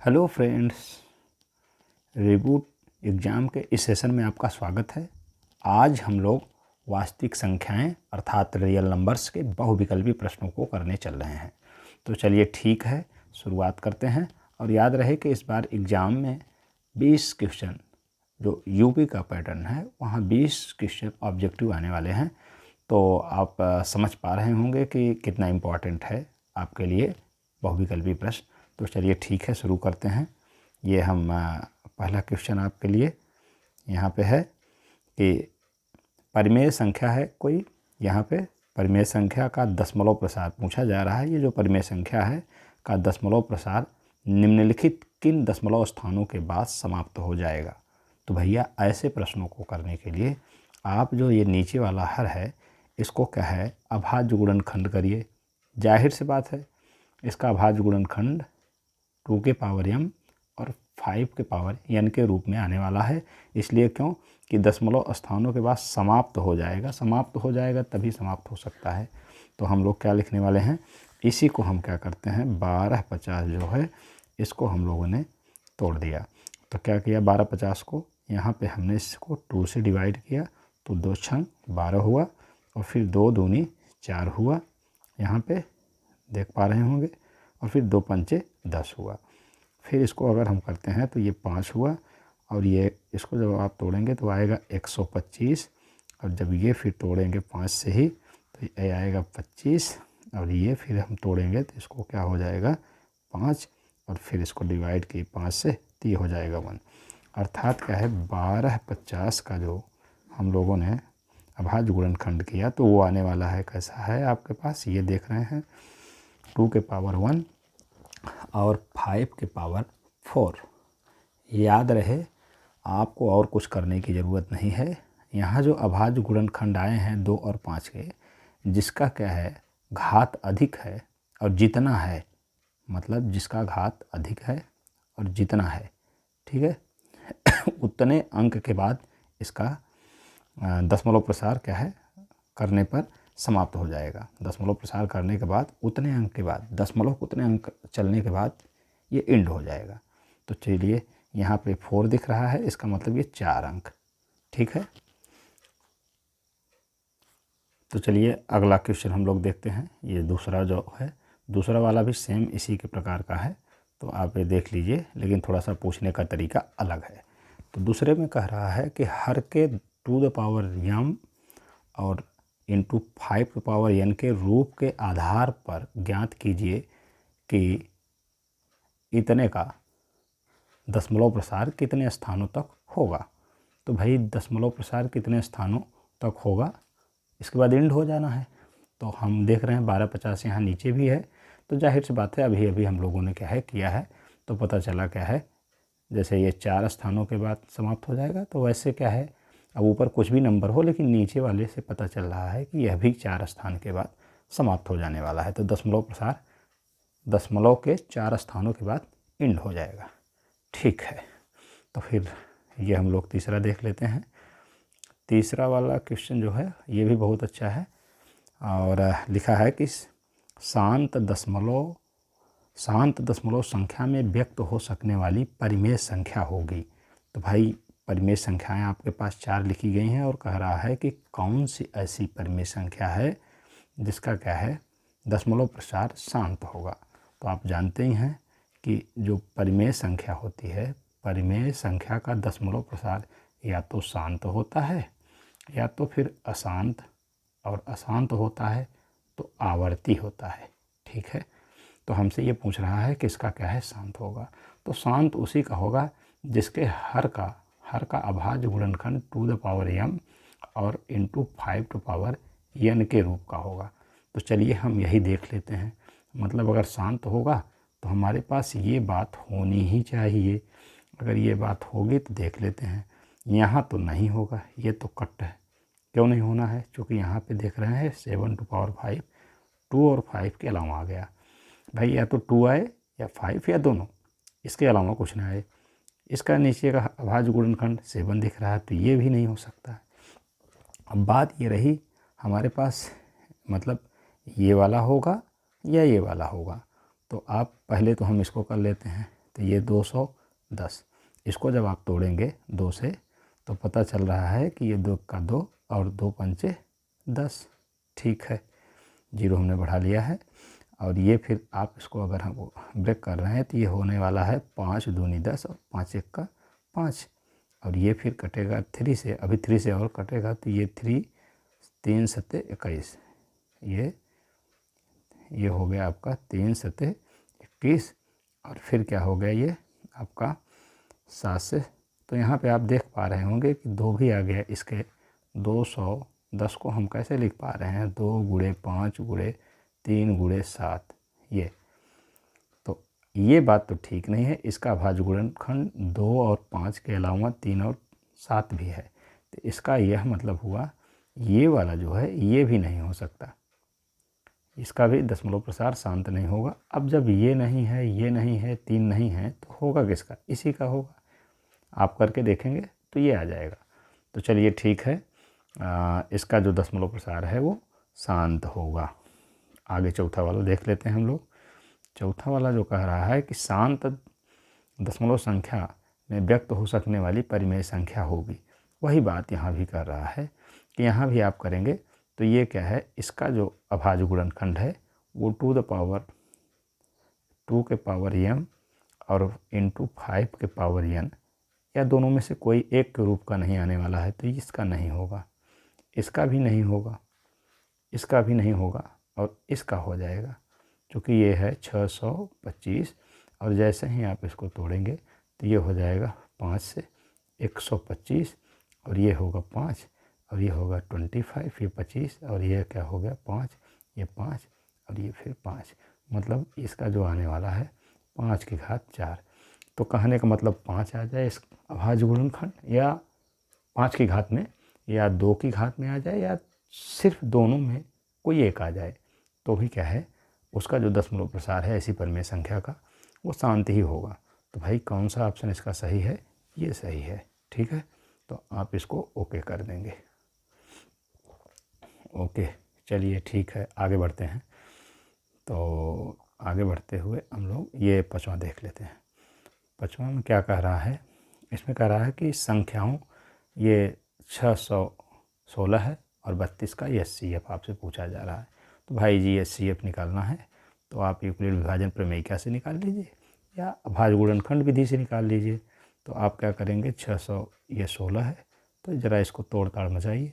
Hello friends, reboot exam के इस session में आपका स्वागत है। आज हम लोग वास्तविक संख्याएं अर्थात रियल नंबर्स के बहुविकल्पी प्रश्नों को करने चल रहे हैं। तो चलिए ठीक है, शुरुआत करते हैं। और याद रहे कि इस बार एग्ज़ाम में 20 क्वेश्चन, जो यूपी का पैटर्न है वहाँ 20 क्वेश्चन ऑब्जेक्टिव आने वाले हैं। तो आप समझ पा रहे होंगे कि कितना इम्पोर्टेंट है आपके लिए बहुविकल्पी प्रश्न। तो चलिए ठीक है, शुरू करते हैं। ये हम पहला क्वेश्चन आपके लिए यहाँ पे है कि परिमेय संख्या है कोई। यहाँ पे परिमेय संख्या का दशमलव प्रसार पूछा जा रहा है। ये जो परिमेय संख्या है का दशमलव प्रसार निम्नलिखित किन दशमलव स्थानों के बाद समाप्त हो जाएगा। तो भैया ऐसे प्रश्नों को करने के लिए आप जो ये नीचे वाला हर है इसको क्या है, अभाज्य गुणनखंड करिए। जाहिर सी बात है, इसका अभाज्य गुणनखंड 2 के पावर m और 5 के पावर n के रूप में आने वाला है। इसलिए क्यों कि दशमलव स्थानों के बाद समाप्त हो जाएगा तभी समाप्त हो सकता है। तो हम लोग क्या लिखने वाले हैं, इसी को हम क्या करते हैं 1250 जो है इसको हम लोगों ने तोड़ दिया। तो क्या किया, 1250 को यहाँ पे हमने इसको 2 से डिवाइड किया तो 2 छंग 12 हुआ और फिर 2 दूनी 4 हुआ, यहाँ पे देख पा रहे होंगे, और फिर 2 पंचे 10 हुआ। फिर इसको अगर हम करते हैं तो ये 5 हुआ और ये इसको जब आप तोड़ेंगे तो आएगा 125, और जब ये फिर तोड़ेंगे 5 से ही तो ये आएगा 25, और ये फिर हम तोड़ेंगे तो इसको क्या हो जाएगा 5, और फिर इसको डिवाइड किए 5 से तो ये हो जाएगा 1। अर्थात क्या है 1250 का जो हम लोगों ने अभाज्य गुणनखंड किया तो वो आने वाला है, कैसा है आपके पास, ये देख रहे हैं 2 के पावर 1 और 5 के पावर 4। याद रहे आपको और कुछ करने की ज़रूरत नहीं है। यहाँ जो अभाज्य गुणनखंड आए हैं 2 और 5 के, जिसका क्या है घात अधिक है और जितना है, मतलब जिसका घात अधिक है और जितना है, ठीक है उतने अंक के बाद इसका दशमलव प्रसार क्या है करने पर समाप्त हो जाएगा। दशमलव प्रसार करने के बाद उतने अंक के बाद, दशमलव उतने अंक चलने के बाद ये एंड हो जाएगा। तो चलिए यहाँ पे 4 दिख रहा है, इसका मतलब ये 4 अंक, ठीक है। तो चलिए अगला क्वेश्चन हम लोग देखते हैं। ये दूसरा जो है, दूसरा वाला भी सेम इसी के प्रकार का है, तो आप ये देख लीजिए, लेकिन थोड़ा सा पूछने का तरीका अलग है। तो दूसरे में कह रहा है कि हर के 2 द पावर m और इंटू 5 टू पावर n के रूप के आधार पर ज्ञात कीजिए कि इतने का दशमलव प्रसार कितने स्थानों तक होगा। तो भाई दशमलव प्रसार कितने स्थानों तक होगा, इसके बाद एंड हो जाना है। तो हम देख रहे हैं 1250 यहाँ नीचे भी है, तो जाहिर सी बात है अभी अभी हम लोगों ने क्या है किया है, तो पता चला क्या है, जैसे ये 4 स्थानों के बाद समाप्त हो जाएगा, तो वैसे क्या है अब ऊपर कुछ भी नंबर हो लेकिन नीचे वाले से पता चल रहा है कि यह भी 4 स्थान के बाद समाप्त हो जाने वाला है। तो दशमलव प्रसार दशमलव के 4 स्थानों के बाद एंड हो जाएगा, ठीक है। तो फिर ये हम लोग तीसरा देख लेते हैं। तीसरा वाला क्वेश्चन जो है ये भी बहुत अच्छा है, और लिखा है कि शांत दशमलव संख्या में व्यक्त हो सकने वाली परिमेय संख्या होगी। तो भाई परिमेय संख्याएं आपके पास 4 लिखी गई हैं और कह रहा है कि कौन सी ऐसी परिमेय संख्या है जिसका क्या है दशमलव प्रसार शांत होगा। तो आप जानते ही हैं कि जो परिमेय संख्या होती है, परिमेय संख्या का दशमलव प्रसार या तो शांत होता है या तो फिर अशांत, और अशांत होता है तो आवर्ती होता है, ठीक है। तो हमसे ये पूछ रहा है कि इसका क्या है शांत होगा। तो शांत उसी का होगा जिसके हर का अभाज्य गुणनखंड 2 द पावर m और इंटू 5 टू पावर n के रूप का होगा। तो चलिए हम यही देख लेते हैं, मतलब अगर शांत होगा तो हमारे पास ये बात होनी ही चाहिए। अगर ये बात होगी तो देख लेते हैं, यहाँ तो नहीं होगा, ये तो कट है। क्यों नहीं होना है, क्योंकि यहाँ पे देख रहे हैं 7 टू पावर 5, 2 और 5 के अलावा आ गया। भाई या तो 2 आए या 5 या दोनों, इसके अलावा कुछ ना आए। इसका नीचे का अभाज्य गुणनखंड 7 दिख रहा है, तो ये भी नहीं हो सकता है। अब बात ये रही हमारे पास, मतलब ये वाला होगा या ये वाला होगा। तो आप पहले तो हम इसको कर लेते हैं, तो ये 210। इसको जब आप तोड़ेंगे 2 से तो पता चल रहा है कि ये 2 का 2 और 2 पंचे 10। ठीक है, 0 हमने बढ़ा लिया है। और ये फिर आप इसको अगर हम ब्रेक कर रहे हैं तो ये होने वाला है 5 दूनी 10 और 5 एक का 5। और ये फिर कटेगा 3 से, अभी 3 से और कटेगा तो ये 3 3 सत्ते 21। ये हो गया आपका 3 सत्ते 21। और फिर क्या हो गया ये आपका 7 से। तो यहाँ पे आप देख पा रहे होंगे कि 2 भी आ गया। इसके 210 को हम कैसे लिख पा रहे हैं, 2 गुणे 5 गुणे 3 गुणे 7। ये बात तो ठीक नहीं है। इसका अभाज्य गुणनखंड 2 और 5 के अलावा 3 और 7 भी है। तो इसका यह मतलब हुआ ये वाला जो है ये भी नहीं हो सकता, इसका भी दशमलव प्रसार शांत नहीं होगा। अब जब ये नहीं है, ये नहीं है, 3 नहीं है, तो होगा किसका? इसी का होगा। आप करके देखेंगे तो ये आ जाएगा। तो चलिए ठीक है, इसका जो दशमलव प्रसार है वो शांत होगा। आगे चौथा वाला देख लेते हैं हम लोग। चौथा वाला जो कह रहा है कि शांत दशमलव संख्या में व्यक्त हो सकने वाली परिमेय संख्या होगी। वही बात यहाँ भी कर रहा है कि यहाँ भी आप करेंगे तो ये क्या है, इसका जो अभाज्य गुणनखंड है वो 2 के पावर m और इंटू 5 के पावर n, या दोनों में से कोई एक के रूप का नहीं आने वाला है। तो इसका नहीं होगा, इसका भी नहीं होगा, इसका भी नहीं होगा, और इसका हो जाएगा क्योंकि ये है 625। और जैसे ही आप इसको तोड़ेंगे तो ये हो जाएगा 5 से 125, और ये होगा 5, और ये होगा 25, ये 25, और ये क्या हो गया 5, ये 5, और ये फिर 5। मतलब इसका जो आने वाला है 5 की घात 4। तो कहने का मतलब 5 आ जाए इस अभाज्य गुणनखंड, या 5 की घात में, या 2 की घात में आ जाए, या सिर्फ दोनों में कोई एक आ जाए, तो भी क्या है उसका जो दशमलव प्रसार है ऐसी परिमेय संख्या का वो शांत ही होगा। तो भाई कौन सा ऑप्शन इसका सही है? ये सही है। ठीक है, तो आप इसको ओके कर देंगे। ओके, चलिए ठीक है, आगे बढ़ते हैं। तो आगे बढ़ते हुए हम लोग ये 5वां देख लेते हैं। 5वां में क्या कह रहा है? इसमें कह रहा है कि संख्याओं ये 616 है और 32 का HCF आपसे पूछा जा रहा है। तो भाई जी HCF निकालना है तो आप यूक्लिड विभाजन प्रमेयिका से निकाल लीजिए या अभाज्य गुणनखंड विधि से निकाल लीजिए। तो आप क्या करेंगे, 600 ये 16 है, तो ज़रा इसको तोड़ ताड़ मचाइए।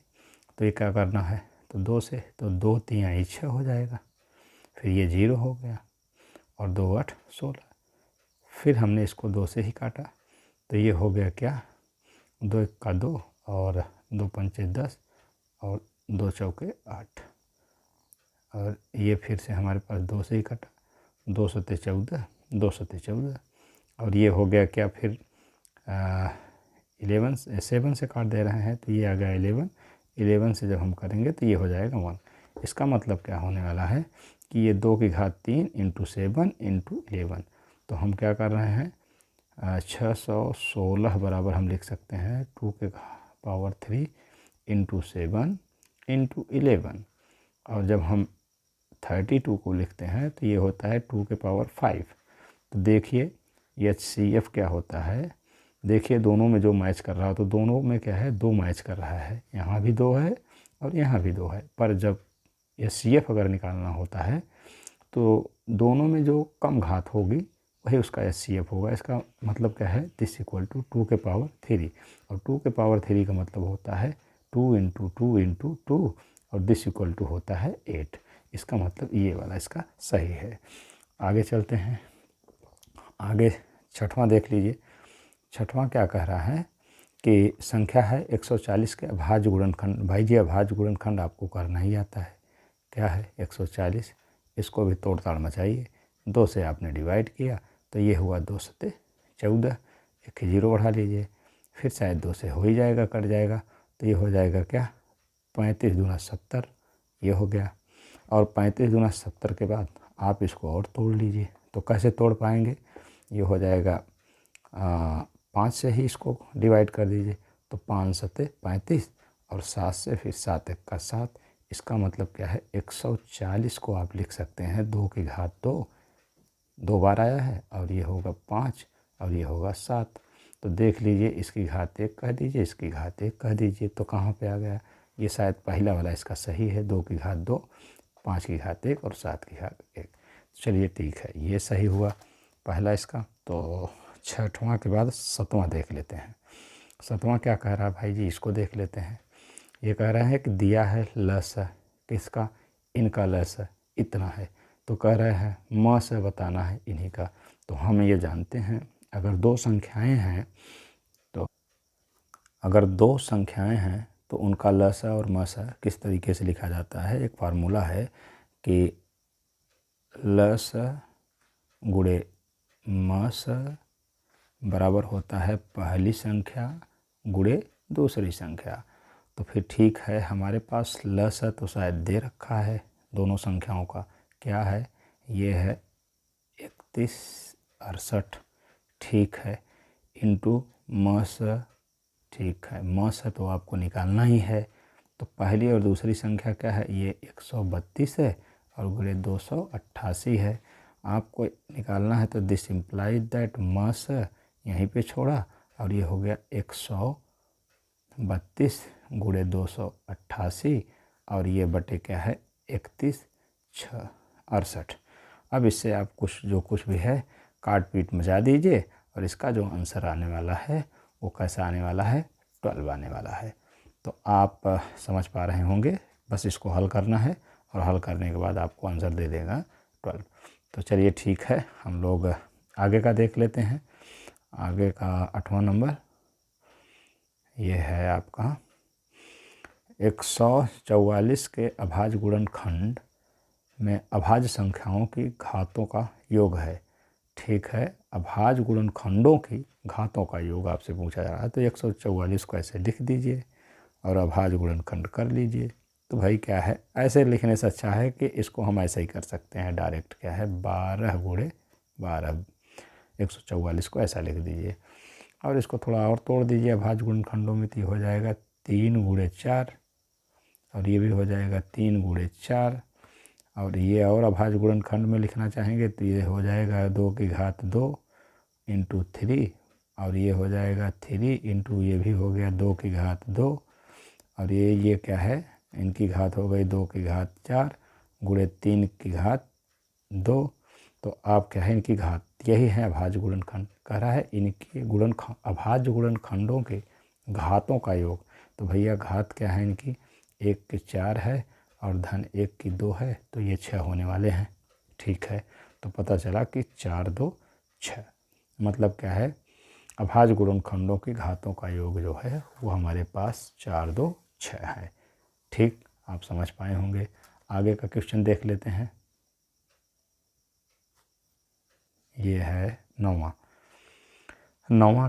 तो ये क्या करना है, तो 2 से, तो 2 3 6 हो जाएगा, फिर ये 0 हो गया, और 2 8 16। फिर हमने इसको 2 से ही काटा, तो ये हो गया क्या, 2 1 का 2 और 2 पंचे 10 और 2 चौके 8। और ये फिर से हमारे पास 2 से ही कटा, 2 सत्ते 14, 2 सत्ते 14, और ये हो गया क्या, फिर 7 से काट दे रहे हैं तो ये आ गया 11 से जब हम करेंगे तो ये हो जाएगा 1। इसका मतलब क्या होने वाला है कि ये 2 की घात 3 इंटू 7 इंटू 11। तो हम क्या कर रहे हैं, 616 बराबर हम लिख सकते हैं 2 के पावर 3 इंटू 7 इंटू 11। और जब हम 32 को लिखते हैं तो ये होता है 2 के पावर 5। तो देखिए HCF क्या होता है, देखिए दोनों में जो मैच कर रहा हो, तो दोनों में क्या है, 2 मैच कर रहा है, यहाँ भी 2 है और यहाँ भी 2 है। पर जब HCF अगर निकालना होता है तो दोनों में जो कम घात होगी वही उसका HCF होगा। इसका मतलब क्या है, दिस इक्वल टू 2 के पावर 3, और 2 के पावर 3 का मतलब होता है 2 इंटू 2 इंटू 2, और दिस इक्वल टू होता है 8। इसका मतलब ये वाला इसका सही है। आगे चलते हैं, आगे 6वां देख लीजिए। 6वां क्या कह रहा है कि संख्या है 140 के अभाज्य गुणनखंड। भाई जी अभाज्य गुणनखंड आपको करना ही आता है। क्या है 140, इसको भी तोड़ ताड़ मचाइए। 2 से आपने डिवाइड किया तो ये हुआ 2 सत्ते 14, एक 0 बढ़ा लीजिए, फिर शायद 2 से हो ही जाएगा, कट जाएगा, तो ये हो जाएगा क्या, 35 दूना 70, ये हो गया। और 35 दूना 70 के बाद आप इसको और तोड़ लीजिए। तो कैसे तोड़ पाएंगे, ये हो जाएगा 5 से ही इसको डिवाइड कर दीजिए, तो 5 सत्ते 35, और 7 से फिर 7 1 का 7। इसका मतलब क्या है, 140 को आप लिख सकते हैं 2 की घात 2, 2 बार आया है, और ये होगा 5, और ये होगा 7। तो देख लीजिए, इसकी घात 1 कह दीजिए, इसकी घात 1 कह दीजिए, तो कहाँ पे आ गया? ये शायद पहला वाला इसका सही है, 2 की घात 2, 5 की घात 1 और 7 की घात 1। चलिए ठीक है, ये सही हुआ पहला इसका। तो छठवां के बाद सातवां देख लेते हैं। सातवां क्या कह रहा है भाई जी, इसको देख लेते हैं। ये कह रहा है कि दिया है लस किसका? इनका लस इतना है, तो कह रहे हैं म से बताना है इन्हीं का। तो हम ये जानते हैं, अगर दो संख्याएं हैं तो उनका लस और मस किस तरीके से लिखा जाता है। एक फार्मूला है कि लस गुणे मस बराबर होता है पहली संख्या गुणे दूसरी संख्या। तो फिर ठीक है, हमारे पास लस तो शायद दे रखा है दोनों संख्याओं का, क्या है? ये है 31 68, ठीक है, इंटू मस, ठीक है, मस तो आपको निकालना ही है। तो पहली और दूसरी संख्या क्या है? ये 132 है और गुणे 288 है। आपको निकालना है तो दिस इम्प्लाइज दैट मस यहीं पे छोड़ा और ये हो गया 132 गुणे 288 और ये बटे क्या है 31 6 68। अब इससे आप कुछ भी है काट पीट मचा दीजिए और इसका जो आंसर आने वाला है वो कैसा आने वाला है? 12 आने वाला है। तो आप समझ पा रहे होंगे, बस इसको हल करना है और हल करने के बाद आपको आंसर दे देगा 12। तो चलिए ठीक है, हम लोग आगे का देख लेते हैं। आगे का 8वां नंबर ये है आपका 144 के अभाज्य गुणनखंड में अभाज्य संख्याओं की घातों का योग है। ठीक है, अभाज्य गुणनखंडों की घातों का योग आपसे पूछा जा रहा है। तो 144 को ऐसे लिख दीजिए और अभाज्य गुणनखंड कर लीजिए। तो भाई क्या है, ऐसे लिखने से अच्छा है कि इसको हम ऐसे ही कर सकते हैं डायरेक्ट। क्या है? 12 गुणे 12, 144 को ऐसा लिख दीजिए और इसको थोड़ा और तोड़ दीजिए अभाज्य गुणनखंडों में। तो हो जाएगा 3 गुणे 4 और ये भी हो जाएगा 3 गुणे 4 और ये और अभाज्य गुणनखंड में लिखना चाहेंगे तो ये हो जाएगा 2 की घात 2 इंटू 3 और ये हो जाएगा 3 इंटू ये भी हो गया 2 की घात 2 और ये क्या है? इनकी घात हो गई 2 की घात 4 गुणे 3 की घात 2। तो आप क्या है, इनकी घात, यही है अभाज्य गुणनखंड। कह रहा है इनकी अभाज्य गुणनखंडों के घातों का योग। तो भैया घात क्या है इनकी? 1 की 4 है और धन 1 की 2 है, तो ये 6 होने वाले हैं। ठीक है, तो पता चला कि 4 2 6, मतलब क्या है? अभाज्य गुणनखंडों की घातों का योग जो है वो हमारे पास 4 2 6 है। ठीक, आप समझ पाए होंगे। आगे का क्वेश्चन देख लेते हैं। ये है 9वां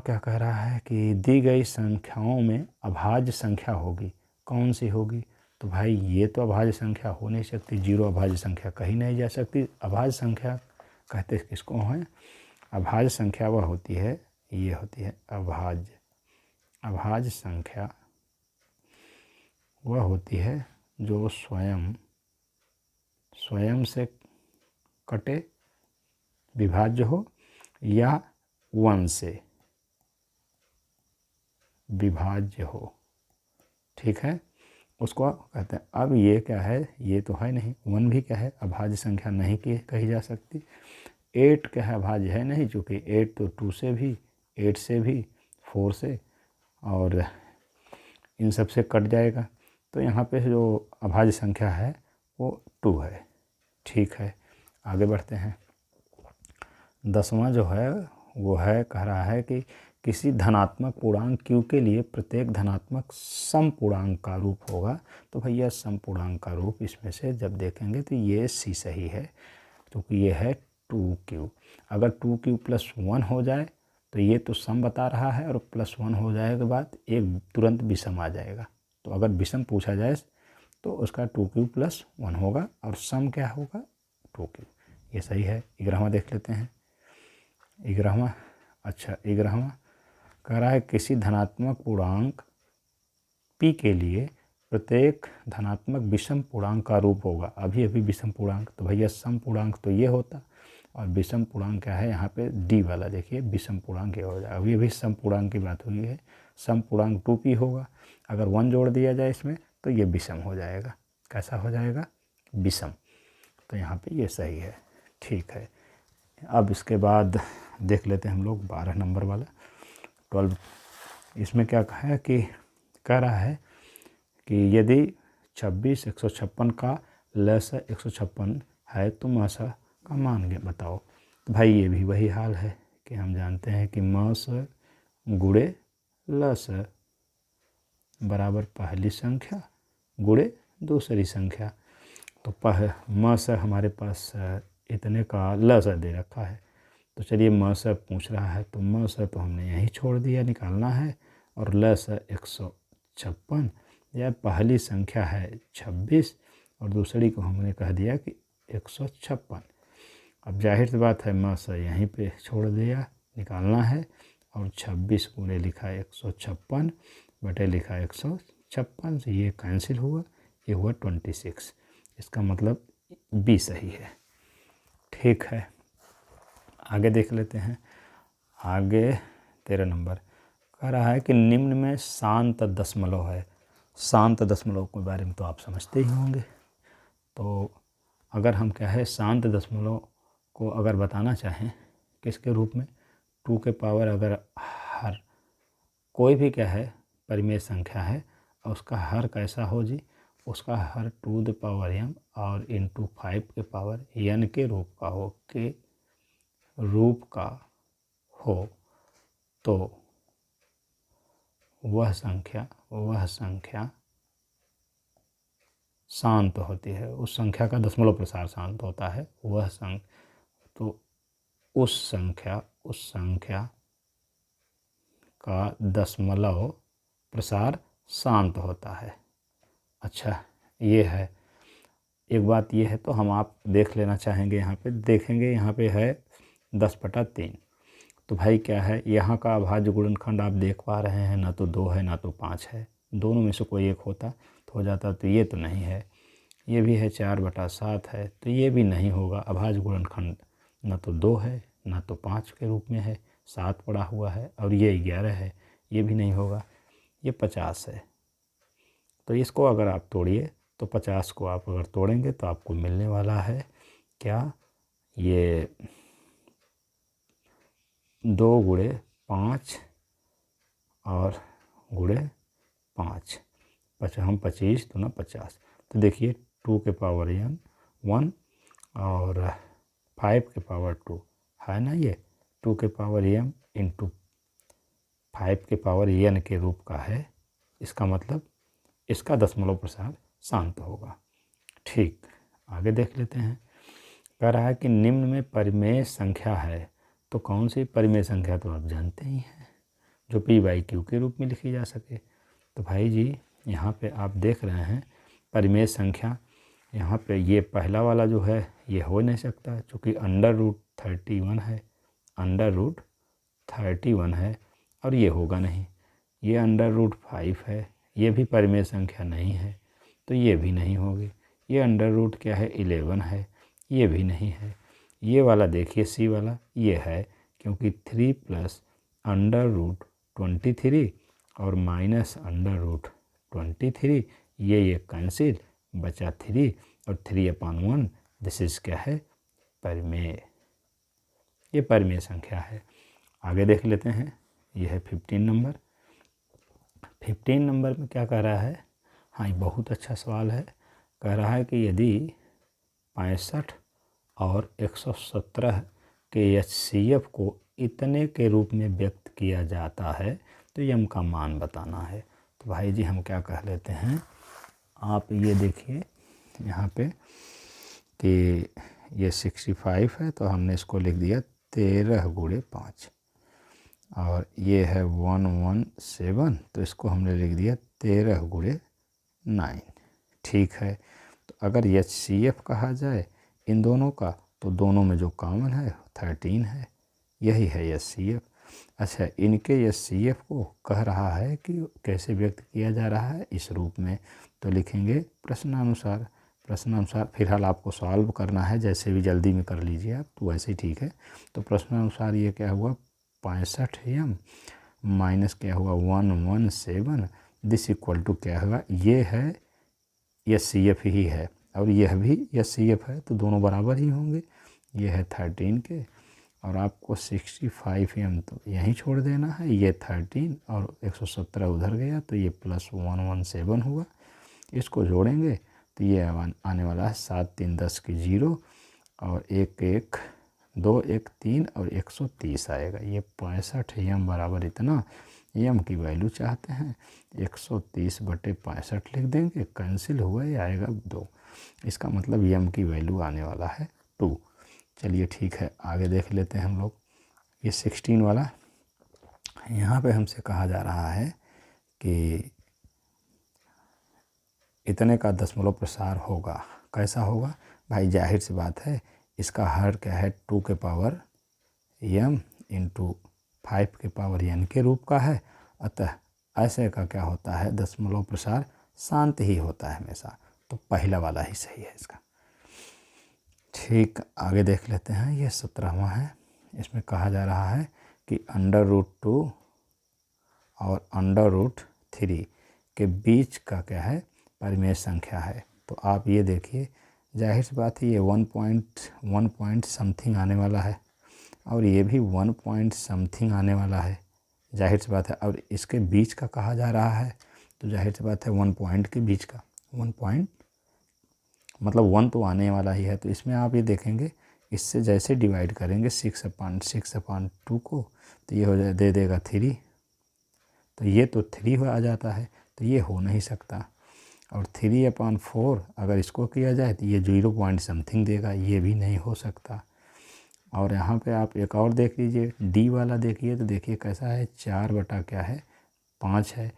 क्या कह रहा है कि दी गई संख्याओं में अभाज्य संख्या होगी, कौन सी होगी? तो भाई ये तो अभाज्य संख्या हो नहीं सकती, 0 अभाज्य संख्या कहीं नहीं जा सकती। अभाज्य संख्या कहते किसको हैं? अभाज्य संख्या वह होती है, ये होती है अभाज्य संख्या वह होती है जो स्वयं से कटे, विभाज्य हो या 1 से विभाज्य हो। ठीक है, उसको कहते हैं। अब ये क्या है? ये तो है नहीं, 1 भी क्या है? अभाज्य संख्या नहीं कही जा सकती। 8 क्या है? अभाज्य है नहीं, चूँकि 8 तो 2 से भी, 8 से भी, 4 से और इन सब से कट जाएगा। तो यहाँ पे जो अभाज्य संख्या है वो 2 है। ठीक है, आगे बढ़ते हैं। 10वां जो है वो है, कह रहा है कि किसी धनात्मक पूर्णांक q के लिए प्रत्येक धनात्मक समपूर्णांक का रूप होगा। तो भैया समपूर्णांक का रूप इसमें से जब देखेंगे तो ये C सही है, क्योंकि ये है 2q। अगर 2q + 1 हो जाए तो ये तो सम बता रहा है और +1 हो जाए के बाद एक तुरंत विषम आ जाएगा। तो अगर विषम पूछा जाए तो उसका 2q + 1 होगा और सम क्या होगा? 2q। ये सही है। 11वां देख लेते हैं। 11वां, अच्छा 11वां कह रहा है किसी धनात्मक पूर्णांक p के लिए प्रत्येक धनात्मक विषम पूर्णांक का रूप होगा। अभी विषम पूर्णांक, तो भैया सम पूर्णांक तो ये होता, और विषम पूर्णांक क्या है यहाँ पे डी वाला, देखिए विषम पूर्णांक ये हो जाएगा। अभी अभी सम पूर्णांक की बात हुई है, सम पूर्णांक 2p होगा, अगर 1 जोड़ दिया जाए इसमें तो ये विषम हो जाएगा। कैसा हो जाएगा? विषम। तो यहाँ पे ये सही है। ठीक है, अब इसके बाद देख लेते हैं हम लोग 12 नंबर वाला 12। इसमें क्या कहा है कि कह रहा है कि यदि 26 156 का लस 156 है तो मस का मान बताओ। तो भाई ये भी वही हाल है कि हम जानते हैं कि मस गुणे लस बराबर पहली संख्या गुणे दूसरी संख्या। तो मस हमारे पास इतने का लस दे रखा है, तो चलिए मस पूछ रहा है तो मस तो हमने यहीं छोड़ दिया, निकालना है। और लस 156 या पहली संख्या है 26 और दूसरी को हमने कह दिया कि 156। अब जाहिर सी बात है मस यहीं पे छोड़ दिया, निकालना है। और 26 गुणे लिखा 156 बटे लिखा 156 से ये कैंसिल हुआ, ये हुआ 26। इसका मतलब बी सही है। ठीक है, आगे देख लेते हैं। आगे 13 नंबर कह रहा है कि निम्न में शांत दशमलव है। शांत दशमलव के बारे में तो आप समझते ही होंगे। तो अगर हम क्या है शांत दशमलव को अगर बताना चाहें किसके रूप में, 2 के पावर अगर हर कोई भी क्या है परिमेय संख्या है और उसका हर कैसा हो जी, उसका हर 2 द पावर m और इंटू 5 के पावर n के रूप का हो, के रूप का हो, तो वह संख्या शांत होती है। उस संख्या का दशमलव प्रसार शांत होता है। तो उस संख्या का दशमलव प्रसार शांत होता है। अच्छा, ये है एक बात। ये है तो हम आप देख लेना चाहेंगे, यहाँ पे देखेंगे, यहाँ पे है 10/3। तो भाई क्या है यहाँ का अभाज्य गुणनखंड आप देख पा रहे हैं, ना तो 2 है ना तो 5 है, दोनों में से कोई एक होता तो हो जाता। तो ये तो नहीं है। ये भी है 4/7 है, तो ये भी नहीं होगा। अभाज्य गुणनखंड ना तो 2 है ना तो 5 के रूप में है, 7 पड़ा हुआ है। और ये 11 है, ये भी नहीं होगा। ये 50 है, तो इसको अगर आप तोड़िए तो 50 को आप अगर तोड़ेंगे तो आपको मिलने वाला है क्या, ये 2 गुणे 5 और गुणे 5, हम 25 तो ना 50। तो देखिए 2 के पावर n 1 और 5 के पावर 2 है ना, ये 2 के पावर m इंटू 5 के पावर n के रूप का है। इसका मतलब इसका दशमलव प्रसार शांत होगा। ठीक, आगे देख लेते हैं। कह रहा है कि निम्न में परिमेय संख्या है, तो कौन सी परिमेय संख्या, तो आप जानते ही हैं, जो p/q के रूप में लिखी जा सके। तो भाई जी यहाँ पे आप देख रहे हैं परिमेय संख्या, यहाँ पे ये पहला वाला जो है ये हो नहीं सकता, चूँकि √31 है, √31 है, और ये होगा नहीं। ये √5 है, ये भी परिमेय संख्या नहीं है, तो ये भी नहीं होगी। ये अंडर क्या है 11 है, ये भी नहीं है। ये वाला देखिए सी वाला, ये है, क्योंकि 3 + √23 और माइनस √23, ये कैंसिल, बचा 3 और 3/1। दिस इज़ क्या है, परिमेय। ये परिमेय संख्या है। आगे देख लेते हैं। ये है 15 नंबर। 15 नंबर में क्या कह रहा है, हाँ ये बहुत अच्छा सवाल है। कह रहा है कि यदि 65 और 117 के HCF को इतने के रूप में व्यक्त किया जाता है तो यम का मान बताना है। तो भाई जी हम क्या कह लेते हैं, आप ये देखिए यहाँ पे कि ये 65 है, तो हमने इसको लिख दिया 13 गुणे 5, और ये है 117, तो इसको हमने लिख दिया 13 गुणे 9। ठीक है, तो अगर HCF कहा जाए इन दोनों का, तो दोनों में जो कॉमन है 13 है, यही है HCF। अच्छा, इनके HCF को कह रहा है कि कैसे व्यक्त किया जा रहा है, इस रूप में। तो लिखेंगे प्रश्नानुसार। प्रश्नानुसार फिलहाल आपको सॉल्व करना है, जैसे भी जल्दी में कर लीजिए आप, तो वैसे ही ठीक है। तो प्रश्नानुसार ये क्या हुआ 65 माइनस क्या हुआ 117, दिस इक्वल टू क्या होगा, ये है SCF ही है और यह भी SCF है, तो दोनों बराबर ही होंगे। ये है 13 के और आपको 65 तो यहीं छोड़ देना है, ये 13 और 117 उधर गया तो ये प्लस 117 हुआ। इसको जोड़ेंगे तो ये आने वाला है 7 3 10 की 0 और 1 1 2 1 3 और 130 आएगा। ये 65 बराबर इतना की वैल्यू चाहते हैं 130/65 लिख देंगे, कैंसिल हुआ, ये आएगा 2। इसका मतलब की वैल्यू आने वाला है 2। चलिए ठीक है, आगे देख लेते हैं हम लोग। ये 16 वाला, यहाँ पे हमसे कहा जा रहा है कि इतने का दशमलव प्रसार होगा। कैसा होगा भाई, जाहिर सी बात है इसका हर क्या है 2 के पावर m इंटू 5 के पावर n के रूप का है। अतः ऐसे का क्या होता है, दशमलव प्रसार शांत ही होता है हमेशा, तो पहला वाला ही सही है इसका। ठीक, आगे देख लेते हैं। ये 17वां है। इसमें कहा जा रहा है कि √2 और √3 के बीच का क्या है परिमेय संख्या है। तो आप ये देखिए, जाहिर सी बात है ये 1 पॉइंट समथिंग आने वाला है और ये भी 1 पॉइंट समथिंग आने वाला है, जाहिर सी बात है। और इसके बीच का कहा जा रहा है, तो जाहिर सी बात है 1 पॉइंट के बीच का, 1 पॉइंट मतलब 1 तो आने वाला ही है। तो इसमें आप ये देखेंगे, इससे जैसे डिवाइड करेंगे 6/2 को, तो ये हो जाए दे देगा 3, तो ये तो 3 आ जाता है, तो ये हो नहीं सकता। और 3/4 अगर इसको किया जाए तो ये 0 पॉइंट समथिंग देगा, ये भी नहीं हो सकता। और यहाँ पे आप एक और देख लीजिए, डी वाला देखिए, तो देखिए कैसा है 4/5 है।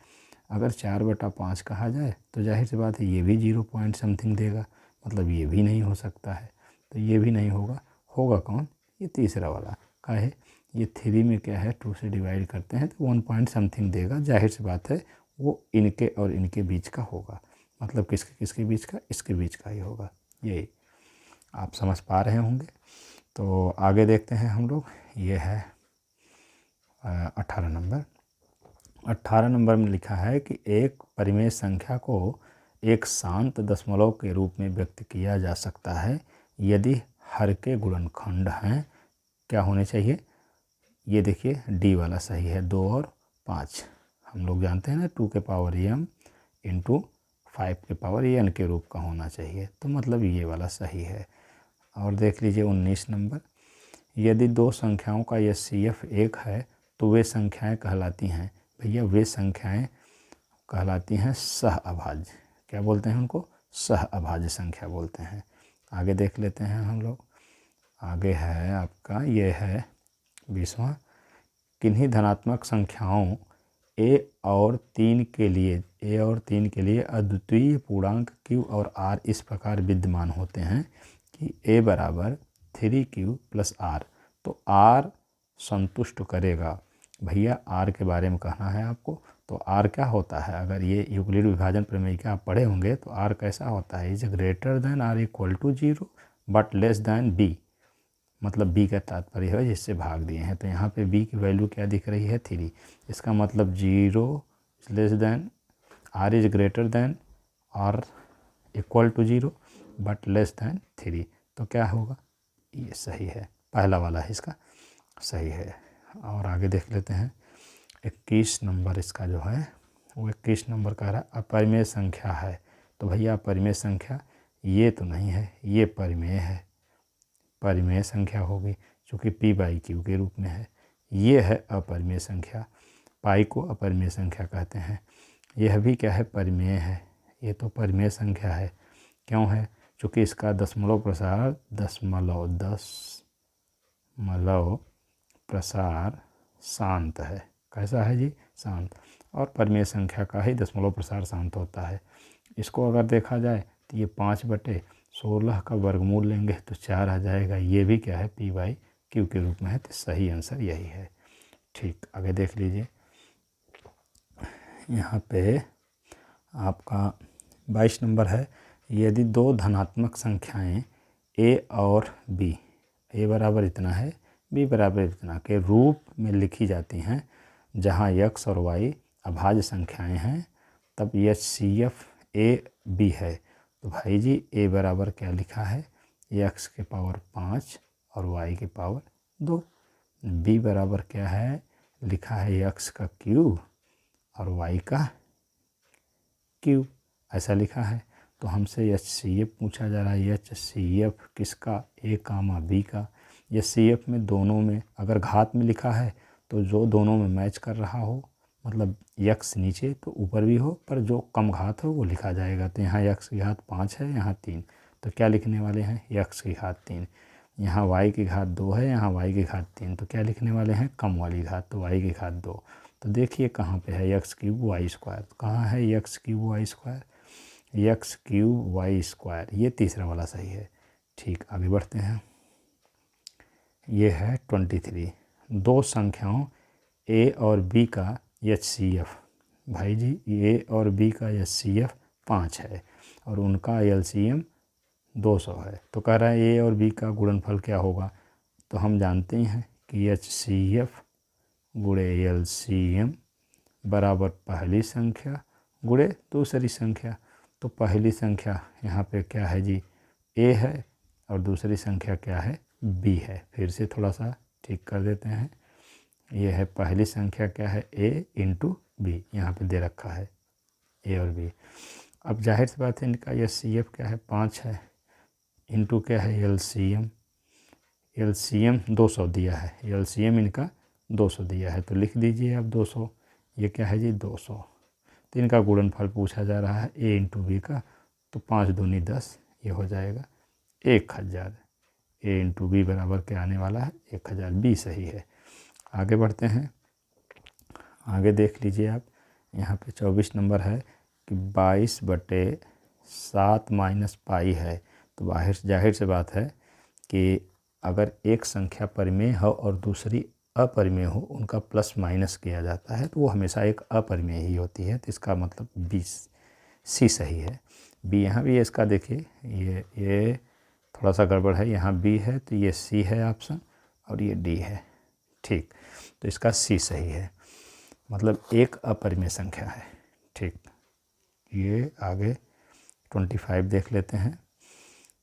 अगर 4/5 कहा जाए तो जाहिर सी बात है ये भी 0 पॉइंट समथिंग देगा, मतलब ये भी नहीं हो सकता है। तो ये भी नहीं होगा। होगा कौन, ये तीसरा वाला का है। ये 3 में क्या है 2 से डिवाइड करते हैं तो 1 पॉइंट समथिंग देगा, जाहिर सी बात है वो इनके और इनके बीच का होगा। मतलब किसके बीच का, इसके बीच का ही होगा। यही आप समझ पा रहे होंगे। तो आगे देखते हैं हम लोग। ये है 18 नंबर। 18 नंबर में लिखा है कि एक परिमेय संख्या को एक शांत दशमलव के रूप में व्यक्त किया जा सकता है यदि हर के गुणनखंड हैं, क्या होने चाहिए। ये देखिए डी वाला सही है, 2 और 5। हम लोग जानते हैं ना 2 के पावर m इंटू 5 के पावर n के रूप का होना चाहिए, तो मतलब ये वाला सही है। और देख लीजिए 19 नंबर। यदि दो संख्याओं का SCF 1 है तो वे संख्याएं कहलाती हैं, भैया वे संख्याएं कहलाती हैं सह अभाज्य। क्या बोलते हैं उनको, सह अभाज्य संख्या बोलते हैं। आगे देख लेते हैं हम लोग। आगे है आपका, ये है 20वां। किन्हीं धनात्मक संख्याओं a और 3 के लिए अद्वितीय पूर्णांक q और r इस प्रकार विद्यमान होते हैं कि a बराबर 3q + r, तो r संतुष्ट करेगा। भैया r के बारे में कहना है आपको। तो r क्या होता है, अगर ये यूक्लिड विभाजन प्रमेय का आप पढ़े होंगे तो r कैसा होता है, is greater than r equal to 0 but less than b, मतलब b का तात्पर्य है जिससे भाग दिए हैं। तो यहाँ पे b की वैल्यू क्या दिख रही है 3, इसका मतलब 0 less than r is greater than r equal to 0 but less than 3, तो क्या होगा, ये सही है, पहला वाला है इसका सही है। और आगे देख लेते हैं 21 नंबर। इसका जो है वो 21 नंबर कह रहा है अपरिमेय संख्या है। तो भैया अपरिमेय संख्या ये तो नहीं है, ये परिमेय है, परिमेय संख्या होगी क्योंकि p/q के रूप में है। ये है अपरिमेय संख्या, पाई को अपरिमेय संख्या कहते हैं। यह भी क्या है, परिमेय है। ये तो परिमेय संख्या है, क्यों है, क्योंकि इसका दशमलव प्रसार शांत है। कैसा है जी, शांत। और परिमेय संख्या का ही दशमलव प्रसार शांत होता है। इसको अगर देखा जाए तो ये 5/16 का वर्गमूल लेंगे तो 4 आ जाएगा। ये भी क्या है, p/q के रूप में है, तो सही आंसर यही है। ठीक, आगे देख लीजिए। यहाँ पे आपका 22 नंबर है। यदि दो धनात्मक संख्याएं a और b, a बराबर इतना है, b बराबर इतना के रूप में लिखी जाती हैं, जहां x और y अभाज्य संख्याएं हैं, तब HCF a b है। तो भाई जी a बराबर क्या लिखा है, x के पावर 5 और y के पावर 2। b बराबर क्या है, लिखा है x का क्यूब और y का क्यूब, ऐसा लिखा है। तो हमसे HCF पूछा जा रहा है। HCF किसका, a कामा b का। HCF में दोनों में अगर घात में लिखा है तो जो दोनों में मैच कर रहा हो, मतलब x नीचे तो ऊपर भी हो, पर जो कम घात हो वो लिखा जाएगा। तो यहाँ x की घात 5 है, यहाँ 3, तो क्या लिखने वाले हैं, x की घात 3। यहाँ y की घात 2 है, यहाँ y की घात 3, तो क्या लिखने वाले हैं, कम वाली घात, तो y की घात 2। तो देखिए कहाँ पे है x क्यूब वाई स्क्वायर, कहाँ है x cube y square, x cube y square, ये तीसरा वाला सही है। ठीक, आगे बढ़ते हैं। ये है 23, दो संख्याओं a और b का HCF। भाई जी a और b का HCF 5 है और उनका LCM 200 है। तो कह रहा है a और b का गुणनफल क्या होगा। तो हम जानते हैं कि HCF गुणे LCM बराबर पहली संख्या गुणे दूसरी संख्या। तो पहली संख्या यहाँ पे क्या है जी, a है, और दूसरी संख्या क्या है, b है। फिर से थोड़ा सा ठीक कर देते हैं। ये है पहली संख्या क्या है, a इंटू b, यहाँ पे दे रखा है a और b। अब जाहिर सी बात है इनका HCF क्या है, 5 है, इंटू क्या है LCM, LCM 200 दिया है, LCM इनका 200 दिया है, तो लिख दीजिए आप 200। ये क्या है जी 200। तो इनका गुणनफल पूछा जा रहा है a इंटू बी का, तो 5 दूनी 10, ये हो जाएगा 1000। a इंटू बी बराबर क्या आने वाला है, 1000, b सही है। आगे बढ़ते हैं। आगे देख लीजिए आप, यहाँ पे 24 नंबर है कि 22/7 माइनस पाई है। तो जाहिर से बात है कि अगर एक संख्या परिमेय हो और दूसरी अपरिमेय हो, उनका प्लस माइनस किया जाता है, तो वो हमेशा एक अपरिमेय ही होती है। तो इसका मतलब C सही है। B यहाँ भी है इसका, देखिए ये थोड़ा सा गड़बड़ है, यहाँ B है तो ये C है ऑप्शन, और ये D है। ठीक, तो इसका C सही है, मतलब एक अपरिमेय संख्या है। ठीक, ये आगे 25 देख लेते हैं।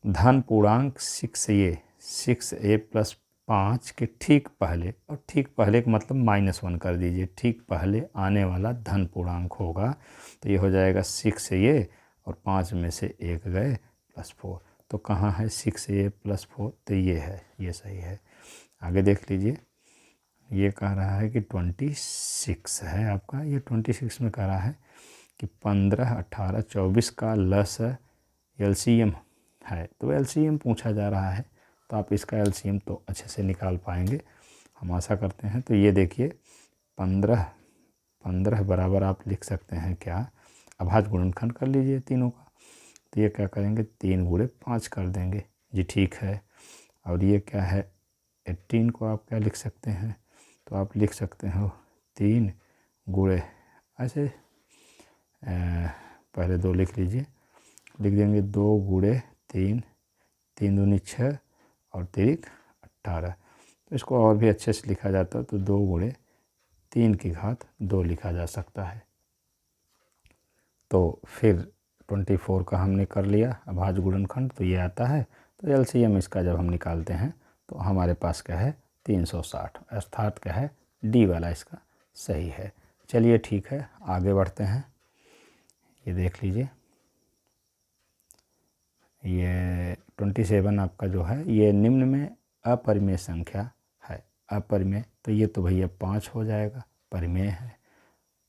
धन पूर्णांक 6a प्लस 5 के ठीक पहले, और ठीक पहले का मतलब -1 कर दीजिए, ठीक पहले आने वाला धन पूर्णांक होगा। तो ये हो जाएगा 6a और 5 में से 1 गए +4। तो कहाँ है 6a + 4, तो ये है, ये सही है। आगे देख लीजिए, ये कह रहा है कि 26 है आपका। ये 26 में कह रहा है कि 15, 18, 24 का लस LCM है। तो LCM पूछा जा रहा है, तो आप इसका LCM तो अच्छे से निकाल पाएंगे, हम आशा करते हैं। तो ये देखिए 15 बराबर आप लिख सकते हैं क्या, अभाज्य गुणनखंड कर लीजिए तीनों का। तो ये क्या करेंगे, 3 गुणे 5 कर देंगे जी, ठीक है। और ये क्या है, 18 को आप क्या लिख सकते हैं, तो आप लिख सकते हो 3 गुणे, ऐसे पहले 2 लिख लीजिए, लिख देंगे 2 गुणे 3, 3 दूनी 6 और 3 18। तो इसको और भी अच्छे से लिखा जाता है, तो 2 गुणे 3 की घात 2 लिखा जा सकता है। तो फिर 24 का हमने कर लिया अभाज्य गुणनखंड, तो ये आता है। तो LCM इसका जब हम निकालते हैं तो हमारे पास क्या है 360, अर्थात क्या है D वाला इसका सही है। चलिए ठीक है, आगे बढ़ते हैं। ये देख लीजिए, ये 27 आपका जो है, ये निम्न में अपरिमेय संख्या है। अपरिमेय, तो ये तो भैया 5 हो जाएगा, परिमेय है,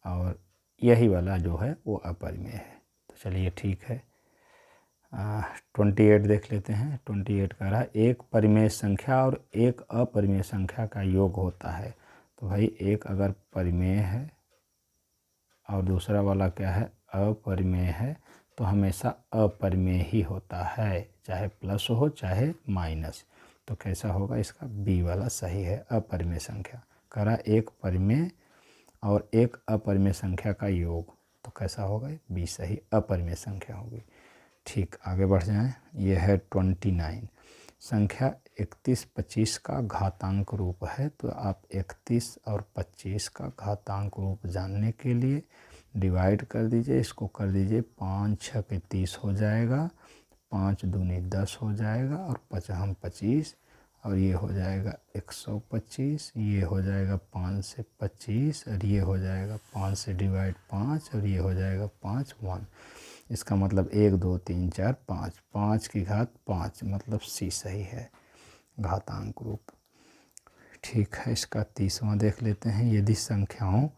और यही वाला जो है वो अपरिमेय है। तो चलिए ठीक है, 28 देख लेते हैं। 28 कह रहा है एक परिमेय संख्या और एक अपरिमेय संख्या का योग होता है। तो भाई एक अगर परिमेय है और दूसरा वाला क्या है, अपरिमेय है, तो हमेशा अपरिमेय ही होता है, चाहे प्लस हो चाहे माइनस। तो कैसा होगा, इसका B वाला सही है, अपरिमेय संख्या। कह रहा एक परिमेय और एक अपरिमेय संख्या का योग, तो कैसा होगा, B सही, अपरिमेय संख्या होगी। ठीक, आगे बढ़ जाएं। ये है 29। संख्या 31 25 का घातांक रूप है, तो आप 31 और 25 का घातांक रूप जानने के लिए डिवाइड कर दीजिए। इसको कर दीजिए 5 6 के 30 हो जाएगा, 5 दूनी 10 हो जाएगा, और 5 हम 25, और ये हो जाएगा 125, ये हो जाएगा 5 से 25, और ये हो जाएगा 5 से डिवाइड 5, और ये हो जाएगा 5 1। इसका मतलब 1 2 3 4 5, 5 की घात 5, मतलब सी सही है घातांक रूप। ठीक है, इसका 30वां देख लेते हैं। यदि संख्याओं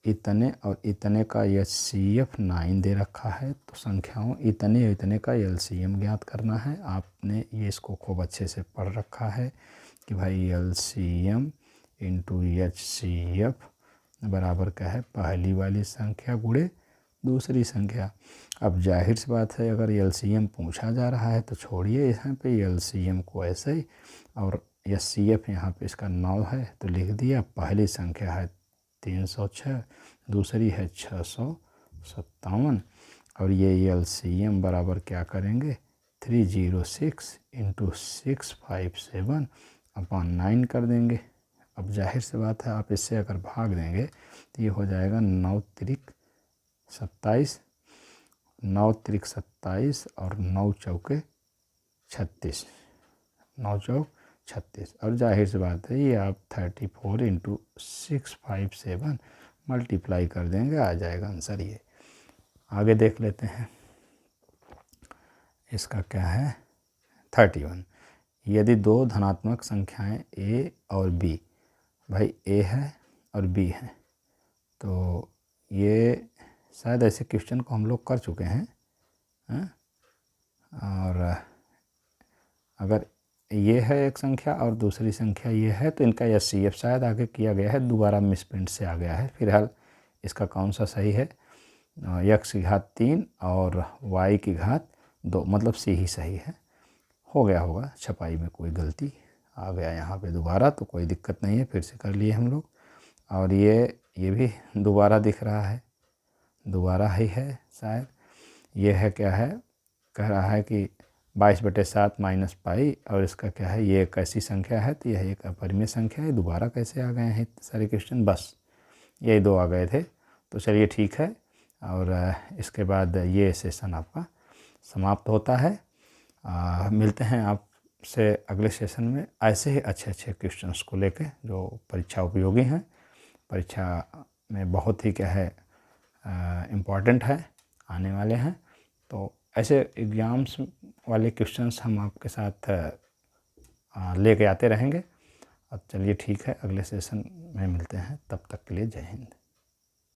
इतने और इतने का HCF 9 दे रखा है, तो संख्याओं इतने और इतने का LCM ज्ञात करना है। आपने ये इसको खूब अच्छे से पढ़ रखा है कि भाई LCM इंटू HCF बराबर क्या है, पहली वाली संख्या गुणे दूसरी संख्या। अब जाहिर सी बात है, अगर LCM पूछा जा रहा है तो छोड़िए यहाँ पे LCM को ऐसे ही, और HCF यहाँ पे इसका 9 है तो लिख दिया। पहली संख्या है 306, दूसरी है 657, और ये LCM बराबर क्या करेंगे, 306 इंटू 657 अपॉन 9 कर देंगे। अब जाहिर सी बात है, आप इससे अगर भाग देंगे तो ये हो जाएगा 9 त्रिक 27, 9 त्रिक 27 और 9 चौके 36, 9 चौक 36। और जाहिर सी बात है, ये आप 34 इंटू 657 मल्टीप्लाई कर देंगे, आ जाएगा आंसर ये। आगे देख लेते हैं, इसका क्या है 31। यदि दो धनात्मक संख्याएं A और B, भाई A है और B है, तो ये शायद ऐसे क्वेश्चन को हम लोग कर चुके हैं, और अगर ये है एक संख्या और दूसरी संख्या ये है, तो इनका HCF शायद आगे किया गया है, दोबारा मिसप्रिंट से आ गया है। फिलहाल इसका कौन सा सही है, x की घात 3 और y की घात 2, मतलब C ही सही है। हो गया होगा, छपाई में कोई गलती आ गया यहाँ पे दोबारा, तो कोई दिक्कत नहीं है, फिर से कर लिए हम लोग। और ये भी दोबारा दिख रहा है, दोबारा ही है शायद। ये है क्या है, कह रहा है कि 22/7 माइनस पाई, और इसका क्या है, ये एक ऐसी संख्या है, तो यह एक अपरिमेय संख्या है। दोबारा कैसे आ गए हैं सारे क्वेश्चन, बस यही दो आ गए थे। तो चलिए ठीक है, और इसके बाद ये सेशन आपका समाप्त होता है। मिलते हैं आपसे अगले सेशन में ऐसे ही अच्छे अच्छे क्वेश्चंस को लेके, जो परीक्षा उपयोगी हैं, परीक्षा में बहुत ही क्या है इम्पॉर्टेंट है, आने वाले हैं। तो ऐसे एग्ज़ाम्स वाले क्वेश्चंस हम आपके साथ लेके आते रहेंगे। अब चलिए ठीक है, अगले सेशन में मिलते हैं, तब तक के लिए जय हिंद।